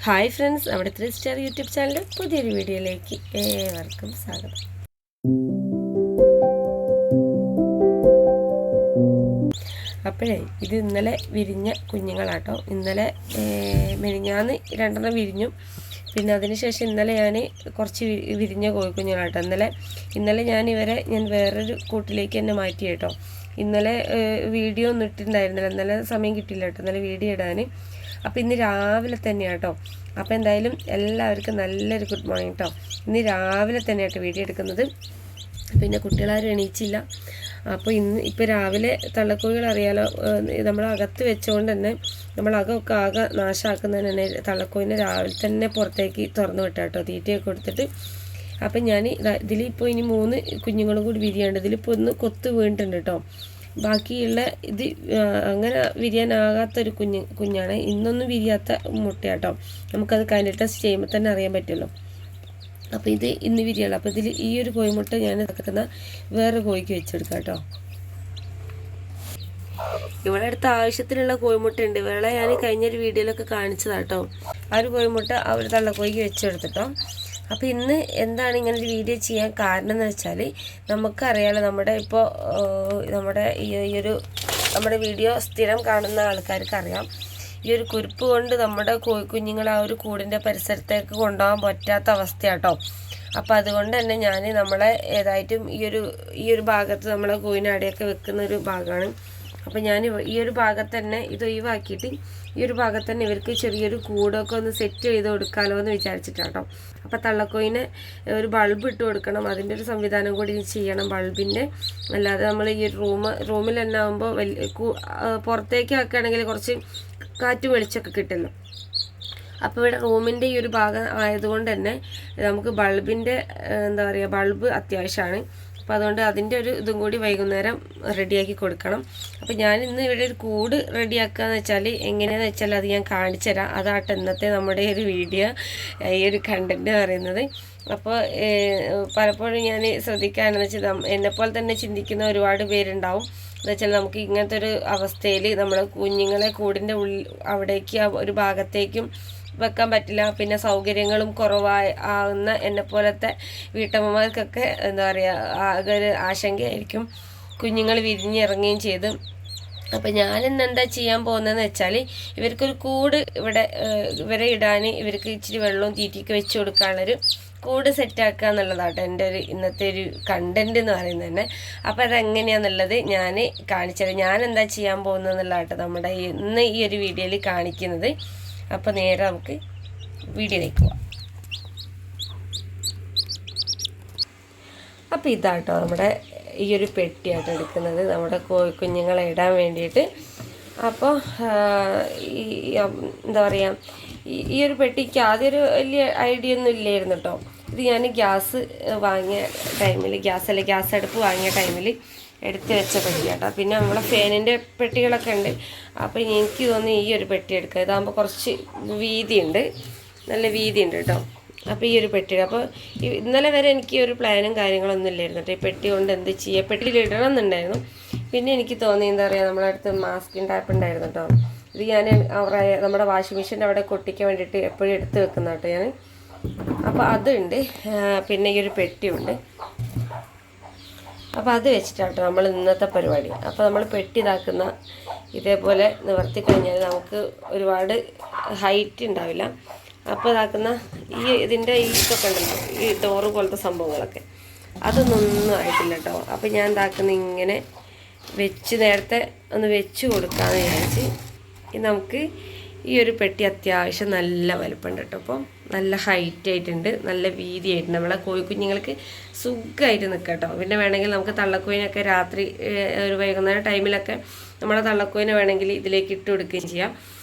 Hi friends, നമ്മുടെ 3 star YouTube ചാനലിൻ്റെ പുതിയൊരു വീഡിയോയിലേക്ക് ഏവർക്കും സ്വാഗതം. അപ്പോഴേ ഇത് ഇന്നലെ വിരിഞ്ഞ കുഞ്ഞുങ്ങളാട്ടോ. ഇന്നലെ മെനിഞ്ഞാന്ന് 2 വിരിഞ്ഞു. പിന്നെ അതിനുശേഷം ഇന്നലെ ഞാൻ കുറച്ച് വിരിഞ്ഞ കോഴിക്കുഞ്ഞുങ്ങളാട്ടോ. ഇന്നലെ ഞാൻ വേറൊരു കൂട്ടിലേക്ക് തന്നെ മാറ്റി കേട്ടോ. ഇന്നലെ വീഡിയോ ഒന്നും ഇട്ടിട്ടുണ്ടായിരുന്നില്ല, ഇന്നലെ സമയം കിട്ടിയില്ല കേട്ടോ ഇന്നലെ വീഡിയോ ഇടാൻ. അപ്പോൾ ഇന്ന് രാവിലെ തന്നെയാണ് കേട്ടോ. അപ്പോൾ എന്തായാലും എല്ലാവർക്കും നല്ലൊരു ഗുഡ് മോർണിംഗ് കേട്ടോ. ഇന്ന് രാവിലെ തന്നെയാട്ടോ വീഡിയോ എടുക്കുന്നത്. പിന്നെ കുട്ടികളാരും എണീച്ചില്ല. അപ്പോൾ ഇപ്പോൾ രാവിലെ തള്ളക്കോഴികൾ അറിയാലോ, നമ്മളകത്ത് വെച്ചുകൊണ്ട് തന്നെ നമ്മളകമൊക്കെ ആകെ നാശമാക്കുന്നതിന് തന്നെ തള്ളക്കോഴിനെ രാവിലെ തന്നെ പുറത്തേക്ക് തുറന്നു വിട്ടാൽ കേട്ടോ, തീറ്റയൊക്കെ കൊടുത്തിട്ട്. അപ്പം ഞാൻ ഇതിലിപ്പോൾ ഇനി 3 കുഞ്ഞുങ്ങളും കൂടി വിരിയാണ്ട്. ഇതിലിപ്പോൾ ഒന്ന് കൊത്ത് വീണിട്ടുണ്ട് കേട്ടോ. ബാക്കിയുള്ള ഇത് അങ്ങനെ വിരിയാനാകാത്തൊരു കുഞ്ഞാണ്. ഇന്നൊന്നും വിരിയാത്ത മുട്ടയാട്ടോ. നമുക്കത് കൈൻഡ് ടെസ്റ്റ് ചെയ്യുമ്പോൾ തന്നെ അറിയാൻ പറ്റുമല്ലോ. അപ്പോൾ ഇത് ഇന്ന് വിരിയുള്ളൂ. അപ്പോൾ ഇതിൽ ഈ ഒരു കോഴിമുട്ട ഞാൻ ഇതാക്കുന്ന വേറെ കോഴിക്ക് വെച്ചെടുക്കാം കേട്ടോ. ഇവിടെ അടുത്ത ആവശ്യത്തിനുള്ള കോഴിമുട്ട ഉണ്ട്. വേളെ ഞാൻ കഴിഞ്ഞൊരു വീഡിയോയിലൊക്കെ കാണിച്ചതാട്ടോ. ആ ഒരു കോഴിമുട്ട ആ ഒരു തള്ളക്കോഴിക്ക് വെച്ചെടുത്തിട്ടോ. അപ്പോൾ ഇന്ന് എന്താണ് ഇങ്ങനെ ഒരു വീഡിയോ ചെയ്യാൻ കാരണം എന്ന് വെച്ചാൽ, നമുക്കറിയാലോ നമ്മുടെ നമ്മുടെ വീഡിയോ സ്ഥിരം കാണുന്ന ആൾക്കാർക്ക് അറിയാം, ഈ ഒരു കുരുപ്പ് കൊണ്ട് നമ്മുടെ കോഴിക്കുഞ്ഞുങ്ങളെ ആ ഒരു കൂടിൻ്റെ പരിസരത്തേക്ക് കൊണ്ടുപോകാൻ പറ്റാത്ത അവസ്ഥയാട്ടോ. അപ്പോൾ അതുകൊണ്ട് തന്നെ ഞാൻ നമ്മളെ ഏതായിട്ടും ഈ ഒരു ഭാഗത്ത് നമ്മളെ കോഴിനാടിയൊക്കെ വെക്കുന്ന ഒരു ഭാഗമാണ്. അപ്പോൾ ഞാൻ ഈ ഒരു ഭാഗത്ത് തന്നെ ഇത് ഒഴിവാക്കിയിട്ട് ഈ ഒരു ഭാഗത്ത് തന്നെ ഇവർക്ക് ചെറിയൊരു കൂടൊക്കെ ഒന്ന് സെറ്റ് ചെയ്ത് കൊടുക്കാമല്ലോ എന്ന് വിചാരിച്ചിട്ടാട്ടോ. അപ്പോൾ തള്ളക്കോയിനെ ഒരു ബൾബ് ഇട്ട് കൊടുക്കണം, അതിൻ്റെ ഒരു സംവിധാനം കൂടി ചെയ്യണം ബൾബിൻ്റെ. അല്ലാതെ നമ്മൾ ഈ റൂമിൽ തന്നെ ആകുമ്പോൾ പുറത്തേക്ക് ആക്കുകയാണെങ്കിൽ കുറച്ച് കാറ്റും വെളിച്ചമൊക്കെ കിട്ടുമല്ലോ. അപ്പോൾ ഇവിടെ റൂമിൻ്റെ ഈ ഒരു ഭാഗം ആയതുകൊണ്ട് തന്നെ നമുക്ക് ബൾബിൻ്റെ ബൾബ് അത്യാവശ്യമാണ്. അപ്പോൾ അതുകൊണ്ട് അതിൻ്റെ ഒരു ഇതും കൂടി വൈകുന്നേരം റെഡിയാക്കി കൊടുക്കണം. അപ്പോൾ ഞാൻ ഇന്ന് ഇവിടെ ഒരു കൂട് റെഡിയാക്കുകയെന്ന് വെച്ചാൽ എങ്ങനെയാണെന്ന് വെച്ചാൽ അത് ഞാൻ കാണിച്ചു തരാം. അതാട്ടെ ഇന്നത്തെ നമ്മുടെ ഒരു വീഡിയോ, ഈ ഒരു കണ്ടൻറ്റ് പറയുന്നത്. അപ്പോൾ പലപ്പോഴും ഞാൻ ശ്രദ്ധിക്കുകയാണെന്ന് വെച്ചാൽ എന്നെപ്പോലെ തന്നെ ചിന്തിക്കുന്ന ഒരുപാട് പേരുണ്ടാവും. എന്ന് വെച്ചാൽ നമുക്ക് ഇങ്ങനത്തെ ഒരു അവസ്ഥയിൽ നമ്മളെ കുഞ്ഞുങ്ങളെ കൂടിൻ്റെ അവിടേക്ക് ഒരു ഭാഗത്തേക്കും വെക്കാൻ പറ്റില്ല. പിന്നെ സൗകര്യങ്ങളും കുറവാകുന്ന എന്നെപ്പോലത്തെ വീട്ടമ്മമാർക്കൊക്കെ ആകെ ഒരു ആശങ്കയായിരിക്കും. കുഞ്ഞുങ്ങൾ വിരിഞ്ഞിറങ്ങുകയും ചെയ്ത്. അപ്പം ഞാനിന്ന് എന്താ ചെയ്യാൻ പോകുന്നതെന്ന് വെച്ചാൽ, ഇവർക്കൊരു കൂട് ഇവരെ ഇടാൻ ഇവർക്ക് ഇച്ചിരി വെള്ളവും തീറ്റയൊക്കെ വെച്ച് കൊടുക്കാനുള്ളൊരു കൂട് സെറ്റാക്കുക എന്നുള്ളതാട്ടോ എൻ്റെ ഒരു ഇന്നത്തെ ഒരു കണ്ടൻറ്റ് എന്ന് പറയുന്നത് തന്നെ. അപ്പോൾ അതെങ്ങനെയാണെന്നുള്ളത് ഞാൻ കാണിച്ചത്, ഞാൻ എന്താ ചെയ്യാൻ പോകുന്നതെന്നുള്ളതാട്ടോ നമ്മുടെ ഇന്ന് ഈ ഒരു വീഡിയോയിൽ കാണിക്കുന്നത്. അപ്പോൾ നേരെ നമുക്ക് വീഡിയോയിലേക്ക് പോവാം. അപ്പോൾ ഇതാട്ടോ നമ്മുടെ ഈ ഒരു പെട്ടിയായിട്ട് എടുക്കുന്നത്, നമ്മുടെ കുഞ്ഞുങ്ങളെ ഇടാൻ വേണ്ടിയിട്ട്. അപ്പോൾ ഈ ഒരു പെട്ടിക്ക് ആദ്യം ഒരു വലിയ ഐഡിയ ഒന്നും ഇല്ലായിരുന്നു കേട്ടോ. ഇത് ഞാൻ ഗ്യാസ് അടുപ്പ് വാങ്ങിയ ടൈമിൽ എടുത്ത് വെച്ച പെട്ടിയാട്ടോ. പിന്നെ നമ്മളെ ഫാനിൻ്റെ പെട്ടികളൊക്കെ ഉണ്ട്. അപ്പോൾ എനിക്ക് തോന്നി ഈ ഒരു പെട്ടി എടുക്കുക, ഇതാകുമ്പോൾ കുറച്ച് വീതിയുണ്ട്, നല്ല വീതിയുണ്ട് കേട്ടോ. അപ്പോൾ ഈ ഒരു പെട്ടി, അപ്പോൾ ഇന്നലെ വരെ എനിക്ക് ഒരു പ്ലാനും കാര്യങ്ങളൊന്നും ഇല്ലായിരുന്നു കേട്ടോ. ഈ പെട്ടി കൊണ്ട് എന്ത് ചെയ്യുക, പെട്ടിയിൽ ഇടണം എന്നുണ്ടായിരുന്നു. പിന്നെ എനിക്ക് തോന്നി നമ്മളെ അടുത്ത് മാസ്കിൻ ടാപ്പ് ഉണ്ടായിരുന്നു കേട്ടോ. ഇത് ഞാൻ നമ്മുടെ വാഷിംഗ് മെഷീൻ്റെ അവിടെ കൊട്ടിക്കാൻ വേണ്ടിയിട്ട് എപ്പോഴും എടുത്ത് വെക്കുന്ന കേട്ടോ ഞാൻ. അപ്പോൾ അതുണ്ട്, പിന്നെ ഈ ഒരു പെട്ടിയുണ്ട്. അപ്പോൾ അത് വെച്ചിട്ടാട്ടോ നമ്മൾ ഇന്നത്തെ പരിപാടി. അപ്പോൾ നമ്മൾ പെട്ടി ഇതാക്കുന്ന ഇതേപോലെ നിവർത്തി കഴിഞ്ഞാൽ നമുക്ക് ഒരുപാട് ഹൈറ്റ് ഉണ്ടാവില്ല. അപ്പോൾ ഇതാക്കുന്ന ഇതിൻ്റെ ഇതൊക്കെ ഉണ്ടല്ലോ, ഈ ഡോറ് പോലത്തെ സംഭവങ്ങളൊക്കെ, അതൊന്നും ആയിട്ടില്ല കേട്ടോ. അപ്പോൾ ഞാൻ ഇതാക്കുന്ന ഇങ്ങനെ നേരത്തെ ഒന്ന് വെച്ച് കൊടുക്കാമെന്ന് വിചാരിച്ച്. നമുക്ക് ഈ ഒരു പെട്ടി അത്യാവശ്യം നല്ല വലുപ്പമുണ്ട് കേട്ടോ. അപ്പോൾ നല്ല ഹൈറ്റ് ആയിട്ടുണ്ട്, നല്ല വീതിയായിട്ടുണ്ട്. നമ്മളെ കോഴിക്കുഞ്ഞുങ്ങൾക്ക് സുഖമായിട്ട് നിൽക്കാം കേട്ടോ. പിന്നെ വേണമെങ്കിൽ നമുക്ക് തള്ളക്കോയിനൊക്കെ രാത്രി ഒരു വൈകുന്നേരം ടൈമിലൊക്കെ നമ്മളെ തള്ളക്കോയിനെ വേണമെങ്കിൽ ഇതിലേക്ക് ഇട്ട് കൊടുക്കുകയും ചെയ്യാം.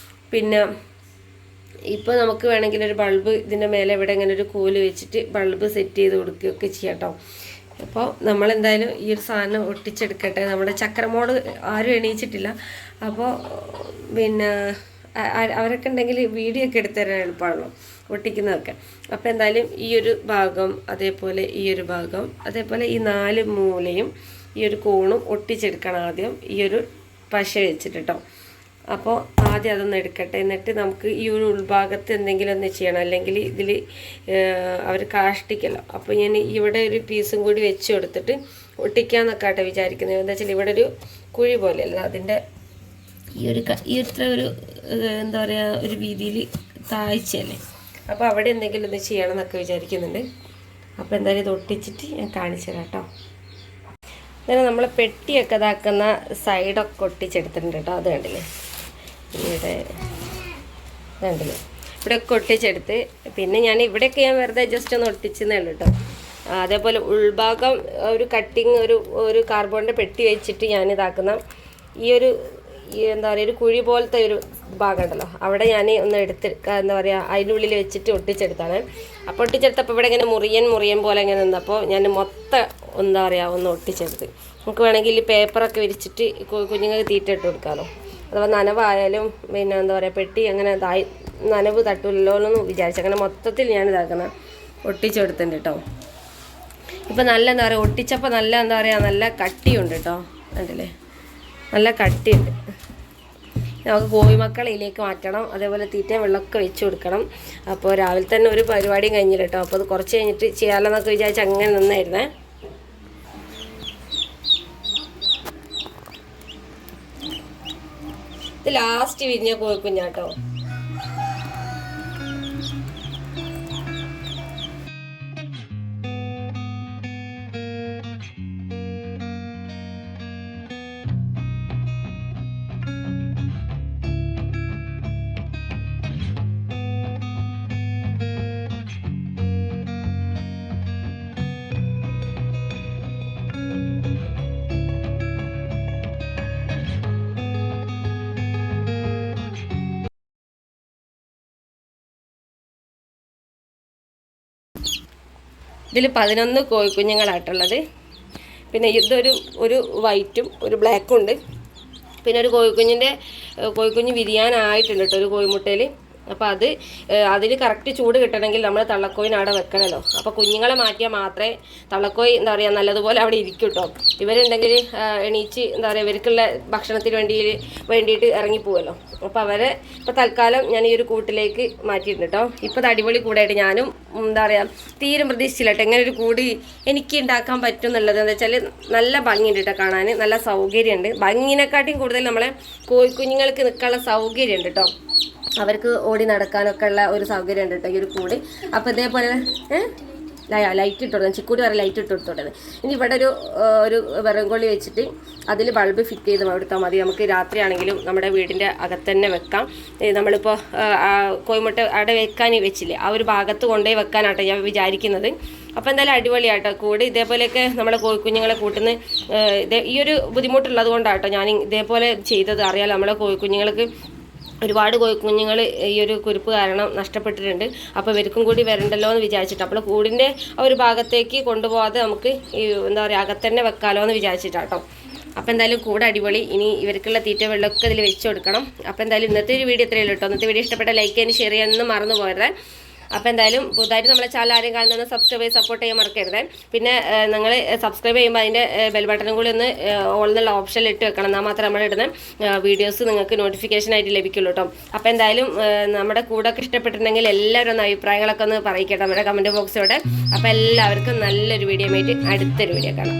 പിന്നെ ഇപ്പോൾ നമുക്ക് വേണമെങ്കിൽ ഒരു ബൾബ് ഇതിൻ്റെ മേലെ ഇവിടെ ഇങ്ങനെ ഒരു കോല് വെച്ചിട്ട് ബൾബ് സെറ്റ് ചെയ്ത് കൊടുക്കുകയൊക്കെ ചെയ്യാം കേട്ടോ. അപ്പോൾ നമ്മളെന്തായാലും ഈ ഒരു സാധനം ഒട്ടിച്ചെടുക്കട്ടെ. നമ്മുടെ ചക്രമോട് ആരും എണീച്ചിട്ടില്ല. അപ്പോൾ പിന്നെ അവരൊക്കെ ഉണ്ടെങ്കിൽ വീഡിയോ ഒക്കെ എടുത്തു തരാൻ എളുപ്പമാണല്ലോ ഒട്ടിക്കുന്നതൊക്കെ. അപ്പോൾ എന്തായാലും ഈ ഒരു ഭാഗം, അതേപോലെ ഈ ഒരു ഭാഗം, അതേപോലെ ഈ 4 മൂലയും ഈ ഒരു കോണും ഒട്ടിച്ചെടുക്കണം ആദ്യം ഈ ഒരു പശ വെച്ചിട്ട് കേട്ടോ. അപ്പോൾ ആദ്യം അതൊന്ന് എടുക്കട്ടെ, എന്നിട്ട് നമുക്ക് ഈ ഒരു ഉൾഭാഗത്ത് എന്തെങ്കിലും ഒന്ന് ചെയ്യണം, അല്ലെങ്കിൽ ഇതിൽ അവർ കാഷ്ടിക്കല്ലോ. അപ്പോൾ ഞാൻ ഇവിടെ ഒരു പീസും കൂടി വെച്ച് കൊടുത്തിട്ട് ഒട്ടിക്കാമെന്നൊക്കെ ആട്ടെ വിചാരിക്കുന്നത്. എന്താ വെച്ചാൽ ഇവിടെ ഒരു കുഴി പോലെയല്ല, അതിൻ്റെ ഈ ഇത്ര ഒരു എന്താ പറയുക ഒരു വീതിയിൽ താഴ്ചയല്ലേ. അപ്പോൾ അവിടെ എന്തെങ്കിലും ഒന്ന് ചെയ്യണം എന്നൊക്കെ വിചാരിക്കുന്നുണ്ട്. അപ്പോൾ എന്തായാലും ഇത് ഒട്ടിച്ചിട്ട് ഞാൻ കാണിച്ചു തരാം കേട്ടോ. അങ്ങനെ നമ്മൾ പെട്ടിയൊക്കെ ഇതാക്കുന്ന സൈഡൊക്കെ ഒട്ടിച്ചെടുത്തിട്ടുണ്ട് കേട്ടോ. അത് കണ്ടില്ലേ, ഇവിടെ കണ്ടില്ലേ, ഇവിടെയൊക്കെ ഒട്ടിച്ചെടുത്ത്. പിന്നെ ഞാൻ ഇവിടെയൊക്കെ ഞാൻ വെറുതെ ജസ്റ്റ് ഒന്ന് ഒട്ടിച്ചെന്നേ ഉള്ളൂ കേട്ടോ. അതേപോലെ ഉൾഭാഗം ഒരു കട്ടിങ് ഒരു കാർബോണിൻ്റെ പെട്ടി വെച്ചിട്ട് ഞാൻ ഇതാക്കുന്ന ഈ എന്താ പറയുക ഒരു കുഴി പോലത്തെ ഒരു ഭാഗം ഉണ്ടല്ലോ, അവിടെ ഞാൻ ഒന്ന് എന്താ പറയുക അതിൻ്റെ ഉള്ളിൽ വെച്ചിട്ട് ഒട്ടിച്ചെടുത്താണ്. അപ്പോൾ ഒട്ടിച്ചെടുത്തപ്പോൾ ഇവിടെ ഇങ്ങനെ മുറിയൻ പോലെ ഇങ്ങനെ നിന്നപ്പോൾ ഞാൻ മൊത്തം എന്താ പറയുക ഒന്ന് ഒട്ടിച്ചെടുത്ത്. നമുക്ക് വേണമെങ്കിൽ പേപ്പറൊക്കെ വിരിച്ചിട്ട് കുഞ്ഞുങ്ങൾക്ക് തീറ്റ ഇട്ട് കൊടുക്കാമല്ലോ. അഥവാ നനവായാലും പിന്നെ എന്താ പറയുക പെട്ടി അങ്ങനെ നനവ് തട്ടില്ലല്ലോ എന്ന് വിചാരിച്ചു. അങ്ങനെ മൊത്തത്തിൽ ഞാൻ ഇതാക്കുന്ന ഒട്ടിച്ചെടുത്തിട്ടുണ്ട് കേട്ടോ. ഇപ്പം നല്ല എന്താ പറയുക ഒട്ടിച്ചപ്പോൾ നല്ല എന്താ പറയുക നല്ല കട്ടിയുണ്ട് കേട്ടോ. കണ്ടില്ലേ, നല്ല കട്ടിയുണ്ട്. നമുക്ക് കോഴിമക്കളയിലേക്ക് മാറ്റണം, അതേപോലെ തീറ്റ വെള്ളമൊക്കെ വെച്ച് കൊടുക്കണം. അപ്പോൾ രാവിലെ തന്നെ ഒരു പരിപാടിയും കഴിഞ്ഞില്ല കേട്ടോ. അപ്പോൾ അത് കുറച്ച് കഴിഞ്ഞിട്ട് ചെയ്യാമെന്നൊക്കെ വിചാരിച്ച് അങ്ങനെ നിന്നായിരുന്നേ. ഇത് ലാസ്റ്റ് വിരിഞ്ഞ കോഴിക്കുഞ്ഞാട്ടോ. ഇതിൽ 11 കോഴിക്കുഞ്ഞുങ്ങളായിട്ടുള്ളത്. പിന്നെ ഒരു വൈറ്റും ഒരു ബ്ലാക്കും ഉണ്ട്. പിന്നെ ഒരു കോഴിക്കുഞ്ഞ് വിരിയാനായിട്ടുണ്ട് കേട്ടോ ഒരു കോഴിമുട്ടയിൽ. അപ്പോൾ അതിന് കറക്റ്റ് ചൂട് കിട്ടണമെങ്കിൽ നമ്മൾ തള്ളക്കോയിന് അവിടെ വെക്കണമല്ലോ. അപ്പോൾ കുഞ്ഞുങ്ങളെ മാറ്റിയാൽ മാത്രമേ തള്ളക്കോയി എന്താ പറയുക നല്ലതുപോലെ അവിടെ ഇരിക്കും കേട്ടോ. ഇവരുണ്ടെങ്കിൽ എണീച്ച് എന്താ പറയുക ഇവർക്കുള്ള ഭക്ഷണത്തിന് വേണ്ടിയിട്ട് ഇറങ്ങിപ്പോവല്ലോ. അപ്പോൾ അവരെ ഇപ്പോൾ തൽക്കാലം ഞാൻ ഈ ഒരു കൂട്ടിലേക്ക് മാറ്റിയിട്ടുണ്ട് കേട്ടോ. ഇപ്പോൾ അത് അടിപൊളി കൂടായിട്ട് ഞാനും എന്താ പറയുക തീരും പ്രതീക്ഷിച്ചില്ല കേട്ടോ എങ്ങനെ ഒരു കൂടി എനിക്ക് ഉണ്ടാക്കാൻ പറ്റും എന്നുള്ളത്. എന്താ വെച്ചാൽ നല്ല ഭംഗിയുണ്ട് കേട്ടോ കാണാൻ, നല്ല സൗകര്യമുണ്ട്. ഭംഗിനെക്കാട്ടിയും കൂടുതൽ നമ്മളെ കോഴിക്കുഞ്ഞുങ്ങൾക്ക് നിൽക്കാനുള്ള സൗകര്യമുണ്ട് കേട്ടോ. അവർക്ക് ഓടി നടക്കാനൊക്കെ ഉള്ള ഒരു സൗകര്യം ഉണ്ട് കേട്ടോ ഈ ഒരു കൂടി. അപ്പോൾ ഇതേപോലെ ലൈറ്റ് ഇട്ട് കൊടുക്കണം, ചിക്കൂടി വരെ ലൈറ്റ് ഇട്ട് കൊടുത്തോട്ടെ. ഇനി ഇവിടെ ഒരു വിറകൊള്ളി വെച്ചിട്ട് അതിൽ ബൾബ് ഫിറ്റ് ചെയ്ത് കൊടുത്താൽ മതി. നമുക്ക് രാത്രിയാണെങ്കിലും നമ്മുടെ വീടിൻ്റെ അകത്ത് തന്നെ വെക്കാം. നമ്മളിപ്പോൾ കോഴിമുട്ട അവിടെ വെക്കാൻ വെച്ചില്ലേ, ആ ഒരു ഭാഗത്ത് കൊണ്ടുപോയി വെക്കാനാട്ടോ ഞാൻ വിചാരിക്കുന്നത്. അപ്പോൾ എന്തായാലും അടിപൊളിയാട്ടോ കൂടി. ഇതേപോലെയൊക്കെ നമ്മളെ കോഴിക്കുഞ്ഞുങ്ങളെ കൂട്ടുന്ന ഈ ഒരു ബുദ്ധിമുട്ടുള്ളത് കൊണ്ടാട്ടോ ഞാൻ ഇതേപോലെ ചെയ്തത്. അറിയാലോ നമ്മളെ കോഴിക്കുഞ്ഞുങ്ങൾക്ക് ഒരുപാട് കോഴിക്കുഞ്ഞുങ്ങൾ ഈ ഒരു കുരുപ്പ് കാരണം നഷ്ടപ്പെട്ടിട്ടുണ്ട്. അപ്പോൾ ഇവർക്കും കൂടി വരണ്ടല്ലോ എന്ന് വിചാരിച്ചിട്ട് അപ്പോൾ കൂടിൻ്റെ ആ ഒരു ഭാഗത്തേക്ക് കൊണ്ടുപോകാതെ നമുക്ക് ഈ എന്താ പറയുക അകത്തന്നെ വെക്കാമല്ലോ എന്ന് വിചാരിച്ചിട്ടാട്ടോ. അപ്പോൾ എന്തായാലും കൂടെ അടിപൊളി. ഇനി ഇവർക്കുള്ള തീറ്റ വെള്ളമൊക്കെ ഇതിൽ വെച്ച് കൊടുക്കണം. അപ്പോൾ എന്തായാലും ഇന്നത്തെ ഒരു വീഡിയോ ഇത്രയേ ഉള്ളൂ കേട്ടോ. ഇന്നത്തെ വീഡിയോ ഇഷ്ടപ്പെട്ട ലൈക്ക് ചെയ്യാനും ഷെയർ ചെയ്യാനൊന്നും മറന്നു പോകരുത്. അപ്പോൾ എന്തായാലും പുതുതായിട്ട് നമ്മളെ ചാനൽ ആരെയും കാണുന്ന സബ്സ്ക്രൈബ് ചെയ്ത് സപ്പോർട്ട് ചെയ്യാൻ മറക്കരുത്. പിന്നെ നിങ്ങൾ സബ്സ്ക്രൈബ് ചെയ്യുമ്പോൾ അതിൻ്റെ ബെൽ ബട്ടണും കൂടി ഒന്ന് ഓൾ എന്നുള്ള ഓപ്ഷനിൽ ഇട്ട് വെക്കണം. എന്നാൽ മാത്രമേ നമ്മളിടുന്ന വീഡിയോസ് നിങ്ങൾക്ക് നോട്ടിഫിക്കേഷനായിട്ട് ലഭിക്കുള്ളൂ കേട്ടോ. അപ്പോൾ എന്തായാലും നമ്മുടെ കൂടെയൊക്കെ ഇഷ്ടപ്പെട്ടിട്ടുണ്ടെങ്കിൽ എല്ലാവരും ഒന്ന് അഭിപ്രായങ്ങളൊക്കെ ഒന്ന് പറയിക്കട്ടെ നമ്മുടെ കമൻറ്റ് ബോക്സിലൂടെ. അപ്പോൾ എല്ലാവർക്കും നല്ലൊരു വീഡിയോ ആയിട്ട് അടുത്തൊരു വീഡിയോ കാണാം.